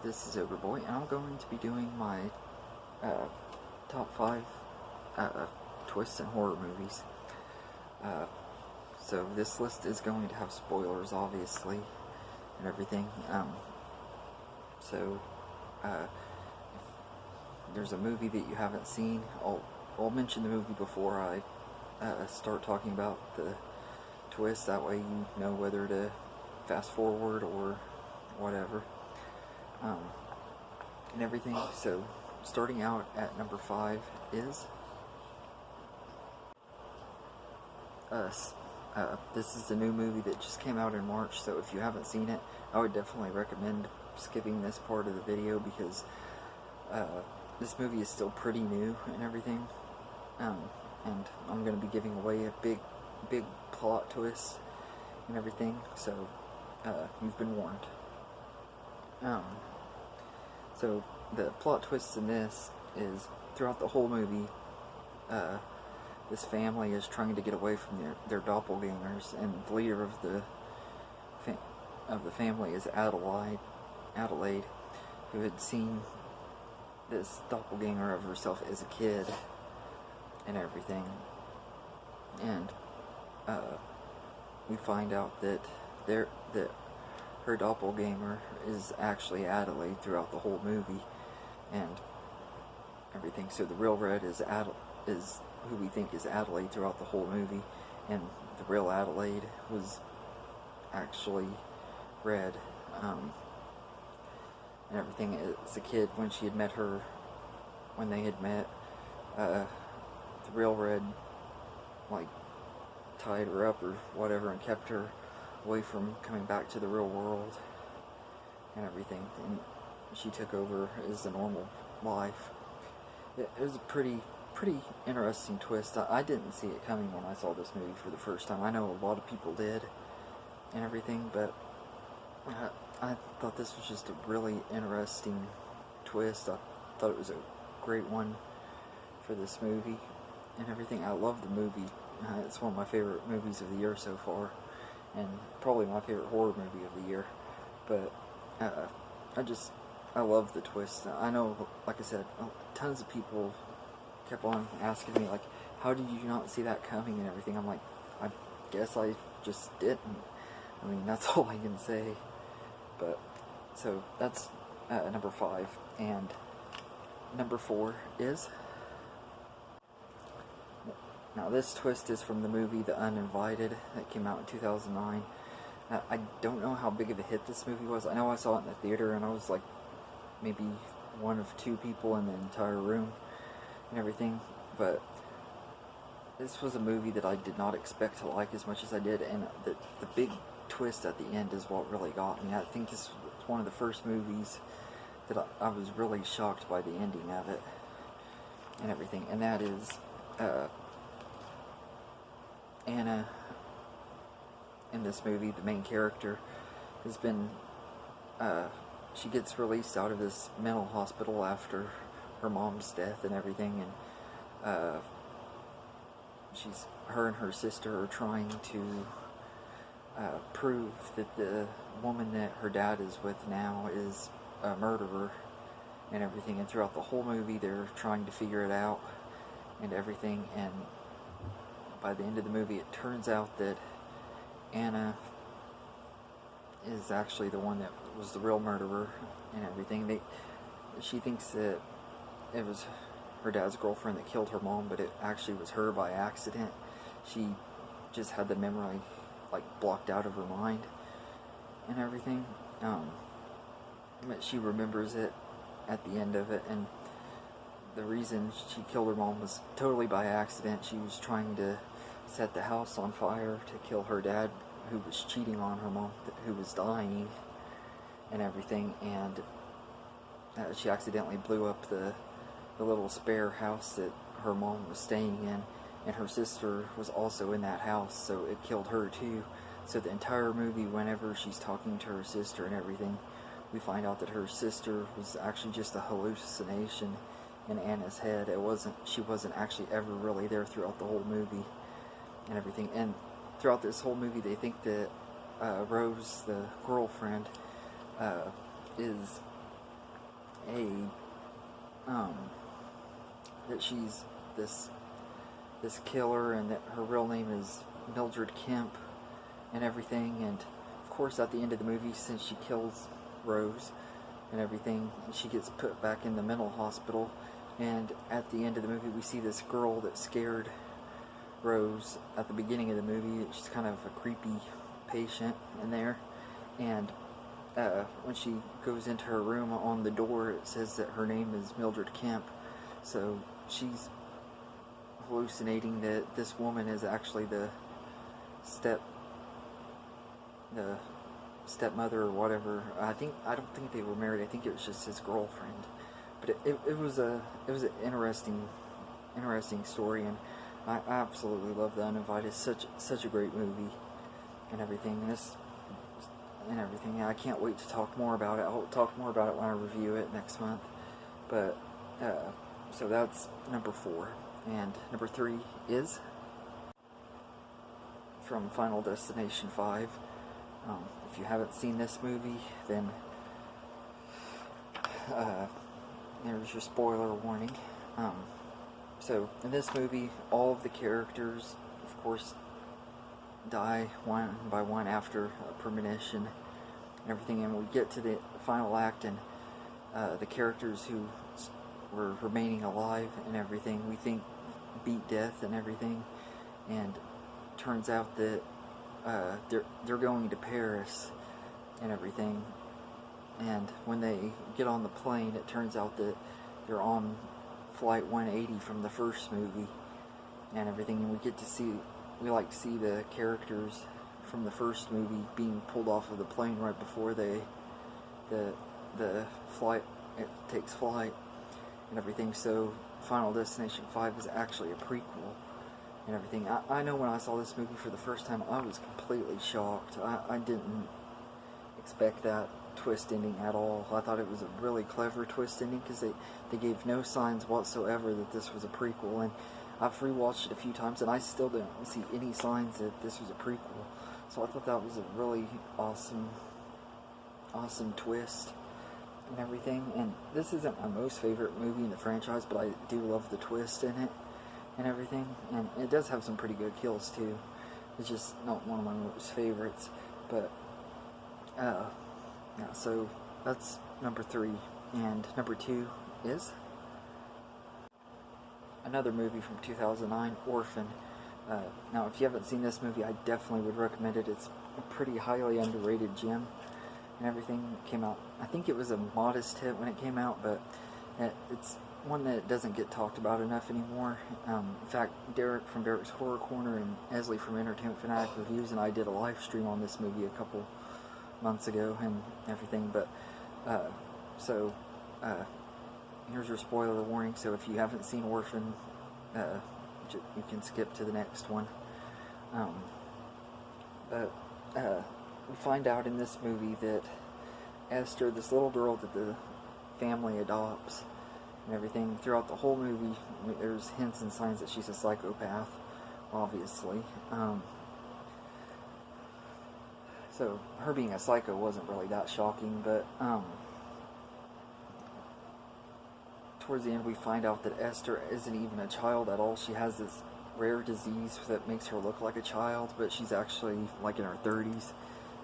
this is Overboy, and I'm going to be doing my top 5 twists in horror movies. So this list is going to have spoilers, obviously, and everything. So if there's a movie that you haven't seen, I'll mention the movie before I start talking about the twist. That way you know whether to fast forward or whatever. And everything. So starting out at number 5 is Us. This is the new movie that just came out in March, so if you haven't seen it, I would definitely recommend skipping this part of the video because this movie is still pretty new and everything. And I'm going to be giving away a big plot twist and everything, so you've been warned. So the plot twist in this is throughout the whole movie, this family is trying to get away from their doppelgangers, and the leader of the family is Adelaide, who had seen this doppelganger of herself as a kid and everything. And we find out that her doppelganger is actually Adelaide throughout the whole movie and everything. So the real Red is who we think is Adelaide throughout the whole movie, and the real Adelaide was actually Red, and everything. As a kid, when she had met her, when they had met, the real Red, like, tied her up or whatever and kept her away from coming back to the real world and everything, and she took over as the normal life. It was a pretty interesting twist. I didn't see it coming when I saw this movie for the first time. I know a lot of people did and everything, but I thought this was just a really interesting twist. I thought it was a great one for this movie and everything. I love the movie. It's one of my favorite movies of the year so far, and probably my favorite horror movie of the year. But I love the twist. I know, like I said, tons of people kept on asking me, like, how did you not see that coming and everything? I'm like, I guess I just didn't. I mean, that's all I can say. But, so, that's number 5. And number 4 is... Now, this twist is from the movie The Uninvited that came out in 2009. I don't know how big of a hit this movie was. I know I saw it in the theater, and I was like maybe one of 2 people in the entire room and everything. But this was a movie that I did not expect to like as much as I did, and the big twist at the end is what really got me. I think this was one of the first movies that I was really shocked by the ending of it and everything, and that is Anna. In this movie, the main character has been, she gets released out of this mental hospital after her mom's death and everything, and her and her sister are trying to prove that the woman that her dad is with now is a murderer and everything, and throughout the whole movie they're trying to figure it out and everything, and by the end of the movie it turns out that Anna is actually the one that was the real murderer and everything. She thinks that it was her dad's girlfriend that killed her mom, but it actually was her by accident. She just had the memory like blocked out of her mind and everything. But she remembers it at the end of it, and the reason she killed her mom was totally by accident. She was trying to set the house on fire to kill her dad, who was cheating on her mom, who was dying and everything, and she accidentally blew up the little spare house that her mom was staying in, and her sister was also in that house, so it killed her too. So the entire movie, whenever she's talking to her sister and everything, we find out that her sister was actually just a hallucination in Anna's head. She wasn't actually ever really there throughout the whole movie and everything. And throughout this whole movie, they think that Rose, the girlfriend, is that she's this killer, and that her real name is Mildred Kemp and everything. And of course, at the end of the movie, since she kills Rose and everything, she gets put back in the mental hospital. And at the end of the movie, we see this girl that scared Rose at the beginning of the movie. She's kind of a creepy patient in there. And when she goes into her room, on the door it says that her name is Mildred Kemp. So she's hallucinating that this woman is actually the stepmother or whatever. I don't think they were married. I think it was just his girlfriend. But it was an interesting story, and I absolutely love The Uninvited. Such a great movie and everything. I can't wait to talk more about it. I'll talk more about it when I review it next month. But so that's number 4, and number 3 is from Final Destination 5. If you haven't seen this movie, then there's your spoiler warning. So in this movie, all of the characters, of course, die one by one after a premonition and everything, and we get to the final act, and the characters who were remaining alive and everything, we think beat death and everything, and turns out that they're going to Paris and everything. And when they get on the plane, it turns out that they're on flight 180 from the first movie and everything, and we like to see the characters from the first movie being pulled off of the plane right before the flight takes flight and everything. So Final Destination 5 is actually a prequel and everything. I know when I saw this movie for the first time, I was completely shocked. I didn't expect that twist ending at all. I thought it was a really clever twist ending, because they gave no signs whatsoever that this was a prequel, and I've rewatched it a few times and I still don't see any signs that this was a prequel. So I thought that was a really awesome twist and everything. And this isn't my most favorite movie in the franchise, but I do love the twist in it and everything, and it does have some pretty good kills too. It's just not one of my most favorites. But yeah, so that's number 3, and number 2 is another movie from 2009, Orphan. Now, if you haven't seen this movie, I definitely would recommend it. It's a pretty highly underrated gem and everything. Came out, I think it was a modest hit when it came out, but it's one that doesn't get talked about enough anymore. In fact, Derek from Derek's Horror Corner and Esley from Entertainment Fanatic Reviews and I did a live stream on this movie a couple months ago and everything. But so here's your spoiler warning. So if you haven't seen Orphan, you can skip to the next one. But we find out in this movie that Esther, this little girl that the family adopts and everything, throughout the whole movie, there's hints and signs that she's a psychopath, obviously. So her being a psycho wasn't really that shocking, but towards the end we find out that Esther isn't even a child at all. She has this rare disease that makes her look like a child, but she's actually like in her 30s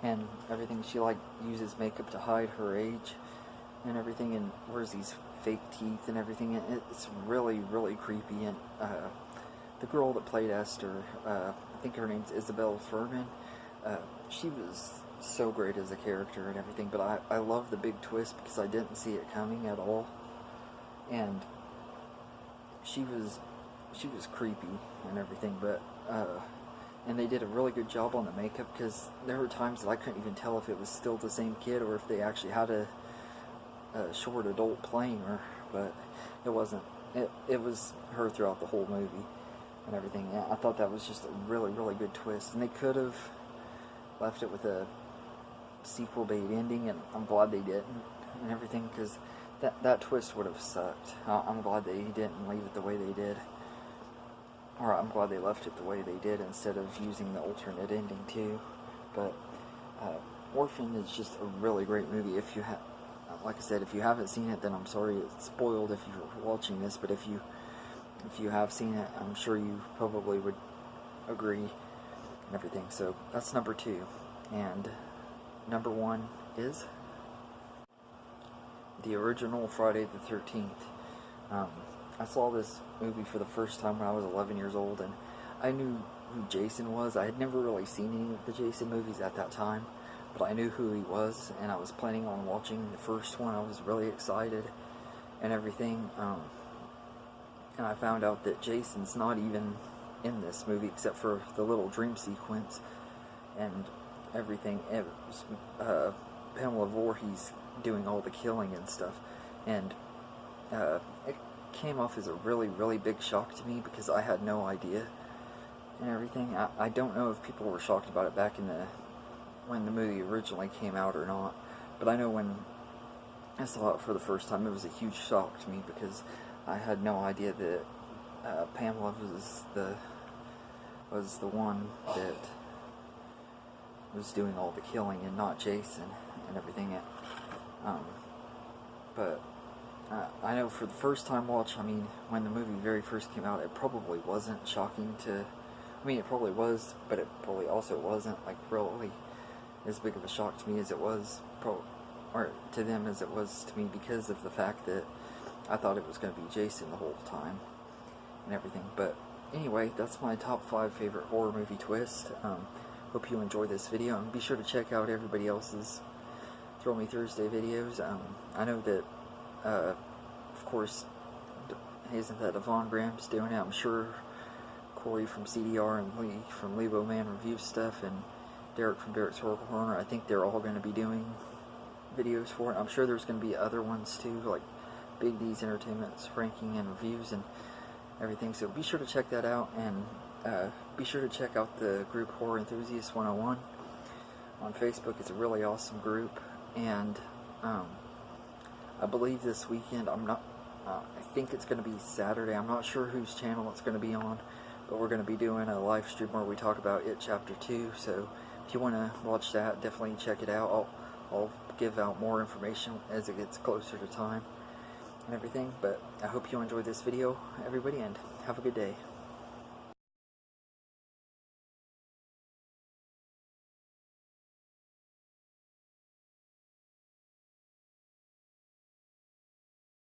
and everything. She like uses makeup to hide her age and everything, and wears these fake teeth and everything, and it's really, really creepy. And the girl that played Esther, I think her name's Isabel Furman, she was so great as a character and everything, but I love the big twist because I didn't see it coming at all. And she was creepy and everything, but and they did a really good job on the makeup, because there were times that I couldn't even tell if it was still the same kid or if they actually had a short adult playing her, but it wasn't. It was her throughout the whole movie and everything. Yeah, I thought that was just a really, really good twist, and they could have left it with a sequel bait ending, and I'm glad they didn't and everything, because that twist would have sucked. I'm glad they didn't leave it the way they did, or I'm glad they left it the way they did instead of using the alternate ending too. But Orphan is just a really great movie. If you like I said, if you haven't seen it, then I'm sorry it's spoiled if you're watching this, but if you have seen it, I'm sure you probably would agree and everything. So that's number 2. And number 1 is the original Friday the 13th. I saw this movie for the first time when I was 11 years old, and I knew who Jason was. I had never really seen any of the Jason movies at that time, but I knew who he was, and I was planning on watching the first one. I was really excited and everything, and I found out that Jason's not even in this movie except for the little dream sequence and everything. It was Pamela Voorhees doing all the killing and stuff, and it came off as a really, really big shock to me because I had no idea and everything. I don't know if people were shocked about it back in when the movie originally came out or not, but I know when I saw it for the first time, it was a huge shock to me because I had no idea that Pamela was the one that was doing all the killing and not Jason and everything. But I know for the first time watch, I mean, when the movie very first came out, it probably wasn't shocking to, I mean, it probably was, but it probably also wasn't, like, really as big of a shock to me as it was, or to them as it was to me, because of the fact that I thought it was going to be Jason the whole time and everything. But anyway, that's my top 5 favorite horror movie twist. Hope you enjoy this video, and be sure to check out everybody else's Throw Me Thursday videos. I know that, of course, isn't that Devon Graham's doing it? I'm sure Corey from CDR and Lee from Lebo Man Review Stuff and Derek from Derek's Horror Corner, I think they're all going to be doing videos for it. I'm sure there's going to be other ones too, like Big D's Entertainment's ranking and reviews and everything, so be sure to check that out, and be sure to check out the group Horror Enthusiasts 101 on Facebook. It's a really awesome group, and I believe this weekend, I think it's going to be Saturday, I'm not sure whose channel it's going to be on, but we're going to be doing a live stream where we talk about It Chapter 2, so if you want to watch that, definitely check it out. I'll give out more information as it gets closer to time and everything, but I hope you enjoyed this video, everybody, and have a good day.